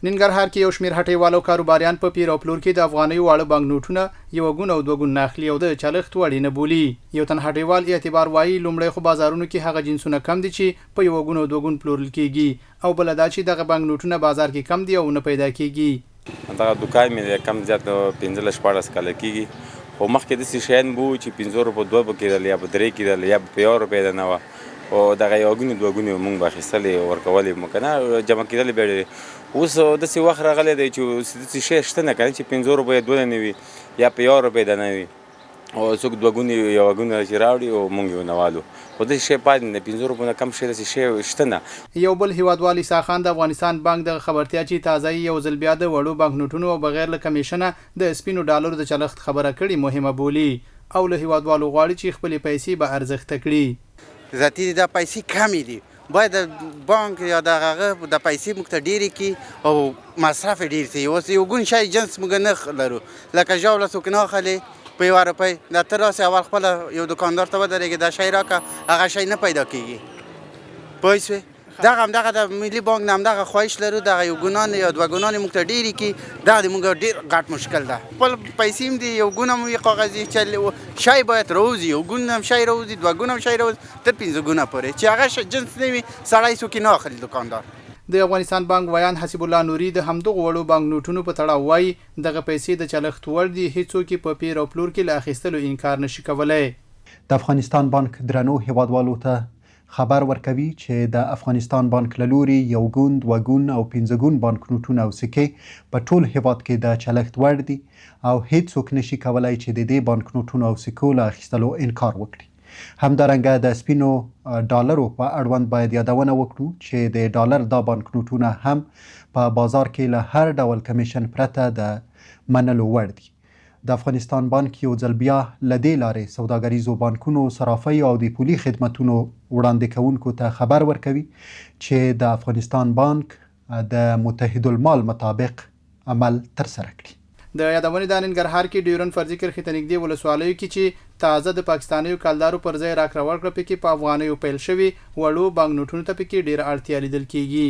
ننګرهار کې یو شمېر هټیوالو کاروباریان په پیر او پلور کې د افغاني واړه بانک نوټونه یو ګون او دوه ګون ناخلي او د چلښت وړي نه بولي. یو تن هټیوال اعتبار وایي لومړی خو بازارونو کې هغه جنسونه کم دي چې په یو ګون او دوه ګون پلورل کیږي او بل دا چې دغه بانک نوټونه بازار کې کم دي او نه پیدا کیږي. دغه دوکان مې کم زیات 15-14 کاله کیږي خو مخکې داسې شیان به وو چې 15 روپو دوه به کېدل یا به درې کېدل یا به 1 روپۍ نه وه او دغه یو ګونې دوه ګونې مونږ به اخیستلې ورکولې مو که نه جمع کېدلې بیا ډېرې. اوس داسې وخت راغلی دی چې داسې شی شته نه که نه چې 15 روپۍ دوه نه وي یا په 1 روپۍ د نه وي او څوک دوه ګونې یوه ګونه چې راوړي او مونږ یې ونه والو خو داسې شی پاتې نه 15 روپو نه کم شی داسې شی شته نه. یو بل هیوادوال عیسی خان د افغانستان بانک دغه خبرتیا چې تازه یو ځل بیا د وړو بانک نوټونو او بغیر له کمیشنه د سپینو ډالرو د چلښت خبره کړې مهمه بولي او له هیوادوالو غواړي چې خپلې پیسې به ارزښت کړي. ذاتي د پیسې کمې دي باید بانک یا دغه د پیسې موږ ته ډېرې کړي او مصرف ډېر شي. اوس یو ګون شی جنس موږ نه لرو لکه ژاوله څوک نه اخلي په 1 روپۍ دا ته راسې اول خپله یو دوکاندار ته ودرېږي دا شی راکړه هغه شی نه پیدا کېږي پوه شوې. دغه همدغه د ملي بانک نه همدغه خواهش لرو دغه یو ګونان یا دوه ګونان موږ ته ډېرې کړي دا د موږ ډېر غټ مشکل ده. خپل پیسې هم دي یو ګون هم وي کاغذي چې شی باید راوځي یو ګون هم شی راوځي دوه ګون هم شی راوځي تر 15 ګونه پورې چې هغه جنس نه وي سړی څوک نه اخلي دوکاندار. د افغانستان بانک ویان حسیب الله نوري د همدغه وړو بانک نوټونو په تړاو وایي دغه پیسې د چلښت وړ دي هیڅوک په پیر او پلور کې له اخیستلو انکار نشي کولی. د افغانستان بانک درنو هیوادوالو ته خبر ورکوي چې د افغانستان بانک له لوري یو ګون دوه ګون او 15 ګون بانک نوټونه او سکې په ټول هیواد کې د چلښت وړ دي او هیڅوک نشي کولی چې د دې بانک نوټونو او سکو له اخیستلو انکار وکړي. همدارنګه د سپینو ډالرو په اړوند باید یادونه وکړو چې د ډالر دا بانک نوټونه هم په بازار کې له هر ډول کمیشن پرته د منلو وړ دي. د افغانستان بانک یو ځل بیا له دې لارې سوداګریزو بانکونو صرافیو او د پولي خدمتونو وړاندې کوونکو ته خبر ورکوي چې د افغانستان بانک د متحدالمال مطابق عمل ترسره کړي. د یادونې د ننګرهار کې ډیورن فرضي کرښې ته نږدې ولسوالیو کې چې تازه د پاکستانیو کلدارو پر ځای راکړه ورکړه پکې په افغانیو پیل شوي وړو بانک نوټونو ته پکې ډېره اړتیا لیدل کیږي.